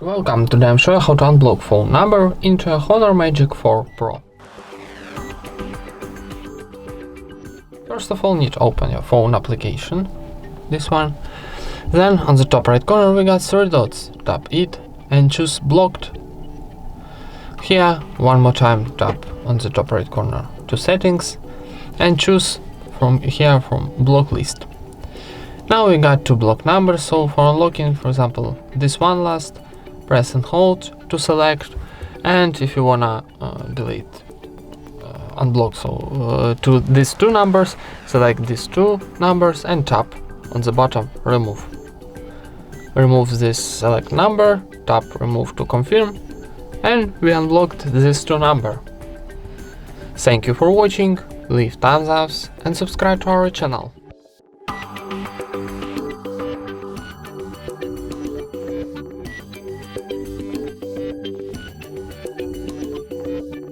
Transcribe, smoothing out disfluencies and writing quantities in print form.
Welcome, today I'm showing how to unblock phone number into a HONOR Magic4 Pro. First of all, need to open your phone application, this one. Then on the top right corner we got 3 dots, tap it and choose blocked. Here one more time tap on the top right corner to settings and choose from blacklist. Now we got 2 block numbers, so for unlocking, for example, this one last, press and hold to select, and if you wanna delete unblock, so to these 2 numbers, select these 2 numbers and tap on the bottom remove. Remove this select number, tap remove to confirm, and we unblocked this 2 number. Thank you for watching, leave thumbs up and subscribe to our channel.